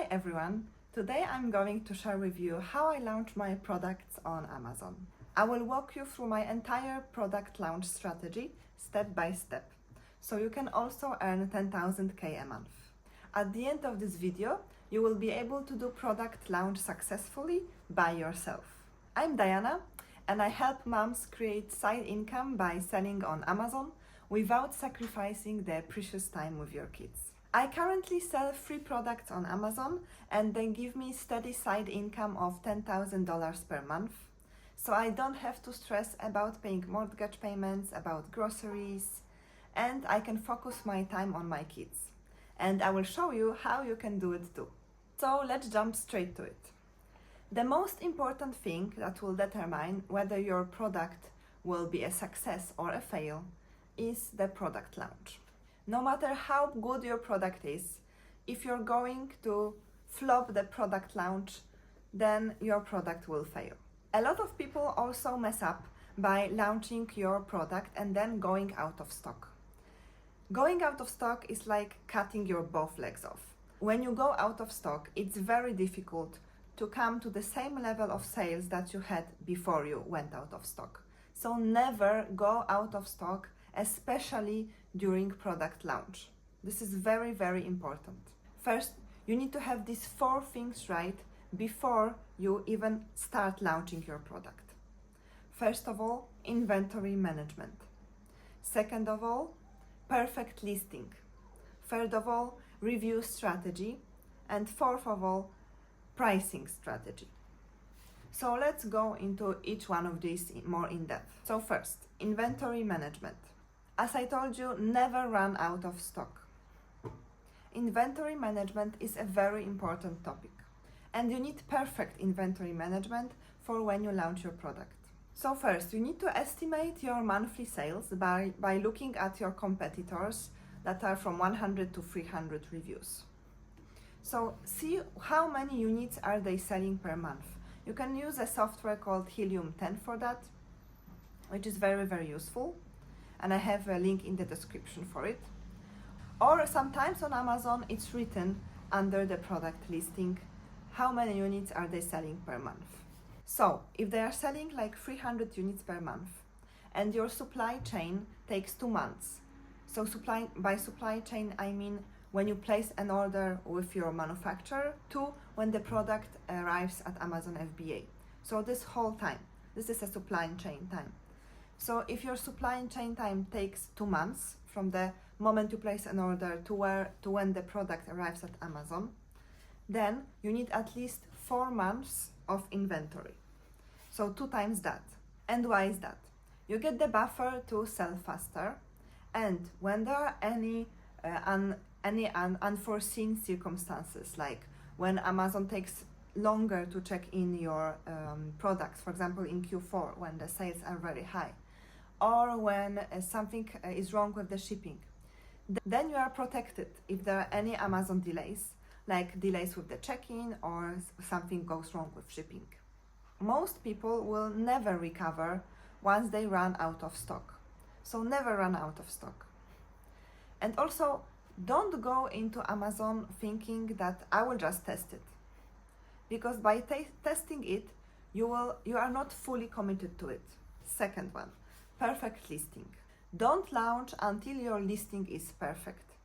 Hi everyone! Today I'm going to share with you how I launch my products on Amazon. I will walk you through my entire product launch strategy step by step, so you can also earn 10,000K a month. At the end of this video, you will be able to do product launch successfully by yourself. I'm Diana and I help moms create side income by selling on Amazon without sacrificing their precious time with your kids. I currently sell 3 products on Amazon and they give me steady side income of $10,000 per month. So I don't have to stress about paying mortgage payments, about groceries, and I can focus my time on my kids. And I will show you how you can do it too. So let's jump straight to it. The most important thing that will determine whether your product will be a success or a fail is the product launch. No matter how good your product is, if you're going to flop the product launch, then your product will fail. A lot of people also mess up by launching your product and then going out of stock. Going out of stock is like cutting your both legs off. When you go out of stock, it's very difficult to come to the same level of sales that you had before you went out of stock. So never go out of stock, especially during product launch. This is very, very important. First, you need to have these 4 things right before you even start launching your product. First of all, inventory management. Second of all, perfect listing. Third of all, review strategy. And fourth of all, pricing strategy. So let's go into each one of these more in depth. So first, inventory management. As I told you, never run out of stock. Inventory management is a very important topic, and you need perfect inventory management for when you launch your product. So first, you need to estimate your monthly sales by looking at your competitors that are from 100 to 300 reviews. So see how many units are they selling per month. You can use a software called Helium 10 for that, which is very, very useful. And I have a link in the description for it. Or sometimes on Amazon, it's written under the product listing, how many units are they selling per month. So if they are selling like 300 units per month and your supply chain takes 2 months. So by supply chain, I mean when you place an order with your manufacturer to when the product arrives at Amazon FBA. So this whole time, this is a supply chain time. So if your supply chain time takes 2 months from the moment you place an order to when the product arrives at Amazon, then you need at least 4 months of inventory. So 2 times that. And why is that? You get the buffer to sell faster, and when there are any unforeseen circumstances, like when Amazon takes longer to check in your products, for example in Q4 when the sales are very high, or when something is wrong with the shipping, then you are protected if there are any Amazon delays, like delays with the check-in or something goes wrong with shipping. Most people will never recover once they run out of stock. So never run out of stock. And also, don't go into Amazon thinking that I will just test it. Because by testing it, you are not fully committed to it. Second one, perfect listing. Don't launch until your listing is perfect.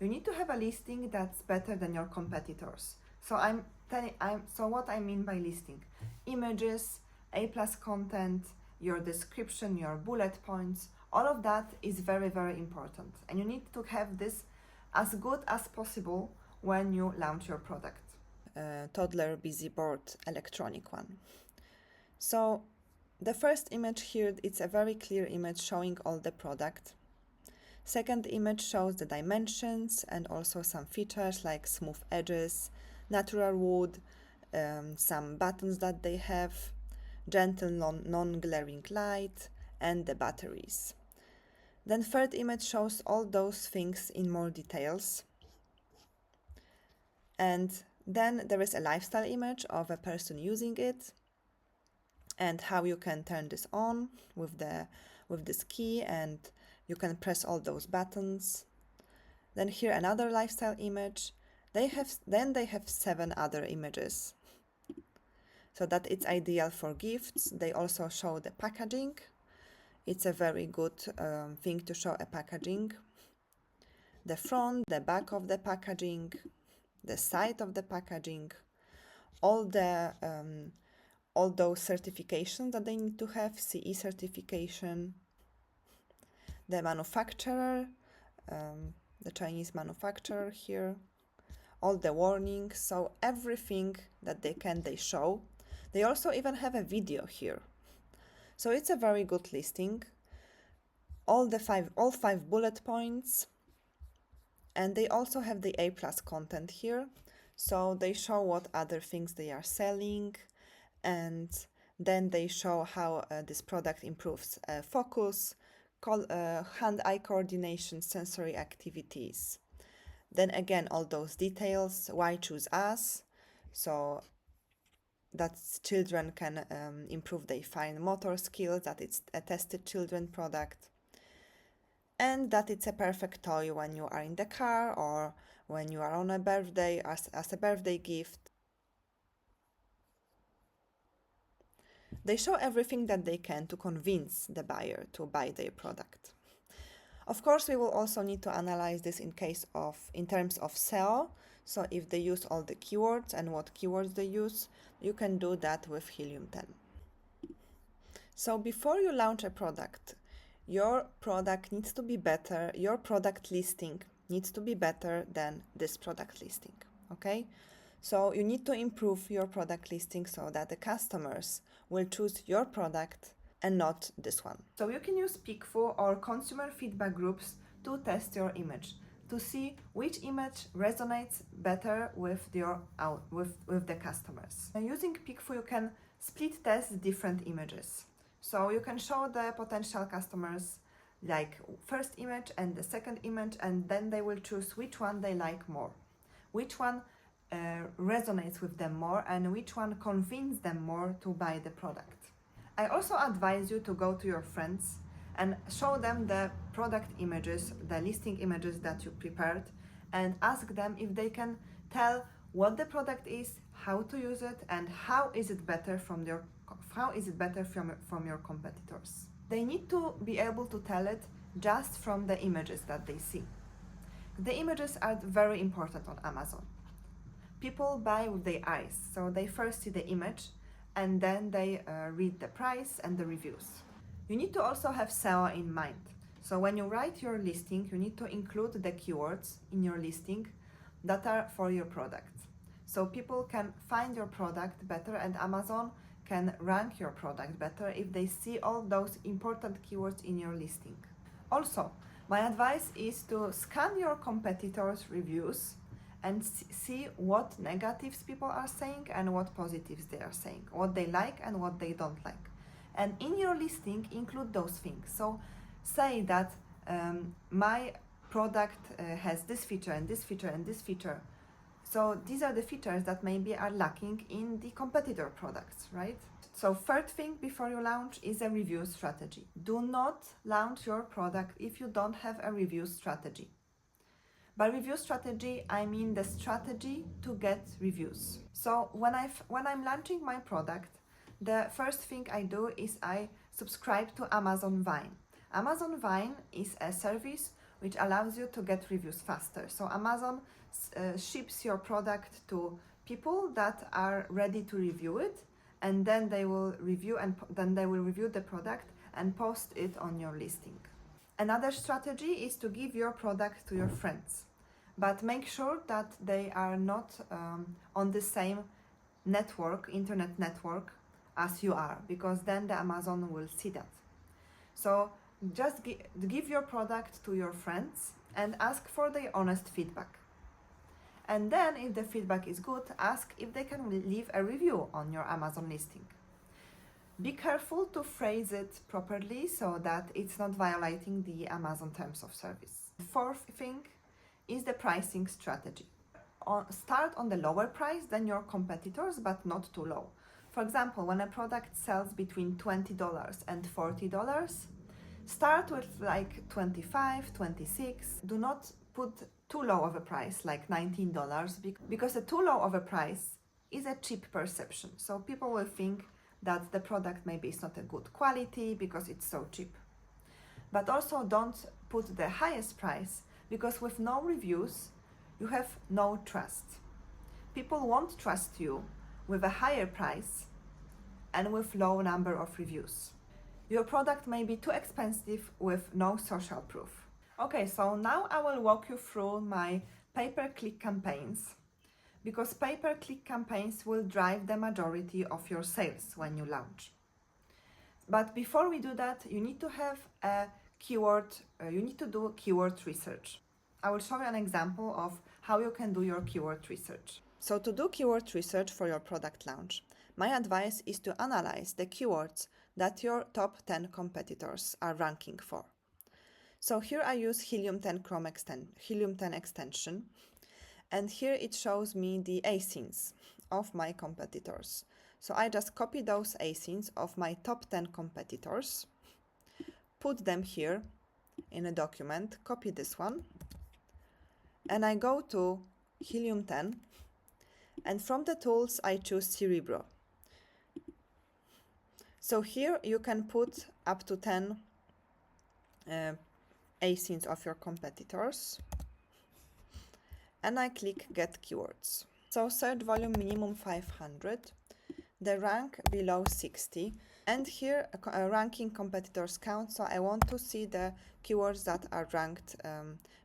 You need to have a listing that's better than your competitors. So what I mean by listing: images, A+ content, your description, your bullet points, all of that is very, very important. And you need to have this as good as possible when you launch your product. Toddler busy board, electronic one. So the first image here, it's a very clear image showing all the product. Second image shows the dimensions and also some features like smooth edges, natural wood, some buttons that they have, gentle non-glaring light, and the batteries. Then third image shows all those things in more details. And then there is a lifestyle image of a person using it and how you can turn this on with this key, and you can press all those buttons. Then here another lifestyle image. They have 7 other images, so that it's ideal for gifts. They also show the packaging. It's a very good thing to show a packaging. The front, the back of the packaging, the side of the packaging, all those certifications that they need to have, CE certification, the manufacturer, the Chinese manufacturer here, all the warnings, so everything that they show. They also even have a video here. So it's a very good listing. All 5 bullet points, and they also have the A+ content here. So they show what other things they are selling, and then they show how this product improves focus, hand-eye coordination, sensory activities. Then again, all those details, why choose us, so that children can improve their fine motor skills, that it's a tested children product, and that it's a perfect toy when you are in the car or when you are on a birthday as a birthday gift. They show everything that they can to convince the buyer to buy their product. Of course, we will also need to analyze this in terms of SEO. So if they use all the keywords and what keywords they use, you can do that with Helium 10. So before you launch a product, your product needs to be better, your product listing needs to be better than this product listing, okay? So you need to improve your product listing so that the customers will choose your product and not this one. So you can use Pickfu or consumer feedback groups to test your image, to see which image resonates better with the customers. And using Pickfu, you can split test different images. So you can show the potential customers like first image and the second image, and then they will choose which one they like more, which one resonates with them more, and which one convinces them more to buy the product. I also advise you to go to your friends and show them the product images, the listing images that you prepared, and ask them if they can tell what the product is, how to use it, and how is it better from your competitors. They need to be able to tell it just from the images that they see. The images are very important on Amazon. People buy with their eyes, so they first see the image and then they read the price and the reviews. You need to also have SEO in mind. So when you write your listing, you need to include the keywords in your listing that are for your product. So people can find your product better and Amazon can rank your product better if they see all those important keywords in your listing. Also, my advice is to scan your competitors' reviews and see what negatives people are saying and what positives they are saying, what they like and what they don't like. And in your listing, include those things. So say that my product has this feature and this feature and this feature. So these are the features that maybe are lacking in the competitor products, right? So third thing before you launch is a review strategy. Do not launch your product if you don't have a review strategy. By review strategy, I mean the strategy to get reviews. So when I'm launching my product, the first thing I do is I subscribe to Amazon Vine. Amazon Vine is a service which allows you to get reviews faster. So Amazon ships your product to people that are ready to review it, and then they will review the product and post it on your listing. Another strategy is to give your product to your friends, but make sure that they are not on the same internet network as you are, because then the Amazon will see that. So just give your product to your friends and ask for their honest feedback. And then if the feedback is good, ask if they can leave a review on your Amazon listing. Be careful to phrase it properly so that it's not violating the Amazon terms of service. The fourth thing is the pricing strategy. Start on the lower price than your competitors, but not too low. For example, when a product sells between $20 and $40, start with like 25, 26. Do not put too low of a price, like $19, because a too low of a price is a cheap perception. So people will think that the product maybe is not a good quality because it's so cheap. But also don't put the highest price, because with no reviews, you have no trust. People won't trust you with a higher price and with low number of reviews. Your product may be too expensive with no social proof. Okay, so now I will walk you through my pay-per-click campaigns, because pay-per-click campaigns will drive the majority of your sales when you launch. But before we do that, you need to have a keyword, you need to do keyword research. I will show you an example of how you can do your keyword research. So to do keyword research for your product launch, my advice is to analyze the keywords that your top 10 competitors are ranking for. So here I use Helium 10 extension, and here it shows me the asins of my competitors. So I just copy those asins of my top 10 competitors, put them here in a document, copy this one, and I go to Helium 10, and from the tools I choose Cerebro. So here you can put up to 10 asins of your competitors, and I click Get Keywords. So search volume minimum 500, the rank below 60, and here ranking competitors count, so I want to see the keywords that are ranked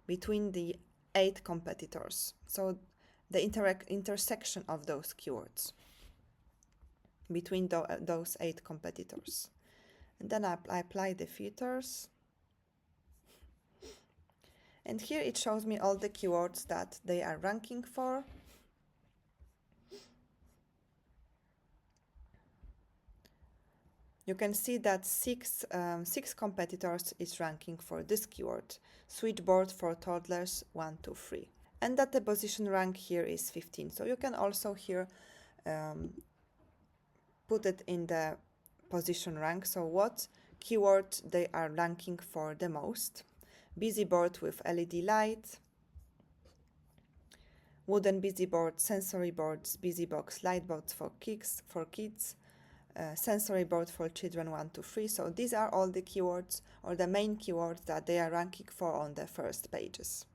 between the 8 competitors, so the intersection of those keywords between those 8 competitors. And then I apply the filters, and here it shows me all the keywords that they are ranking for. You can see that six competitors is ranking for this keyword, switchboard for toddlers 1 to 3, and that the position rank here is 15. So you can also here put it in the position rank, so what keyword they are ranking for the most. Busy board with LED light, wooden busy board, sensory boards, busy box, light boards for kids, sensory board for children 1 to 3. So these are all the keywords, or the main keywords that they are ranking for on the first pages.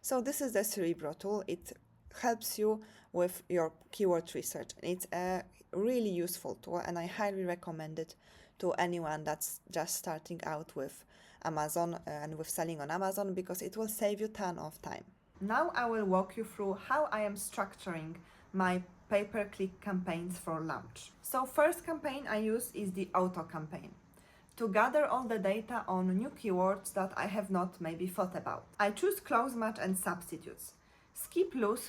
So this is the Cerebro tool. It helps you with your keyword research. It's a really useful tool, and I highly recommend it to anyone that's just starting out with Amazon and with selling on Amazon, because it will save you a ton of time. Now I will walk you through how I am structuring my pay-per-click campaigns for launch. So first campaign I use is the auto campaign, to gather all the data on new keywords that I have not maybe thought about. I choose close match and substitutes. Skip loose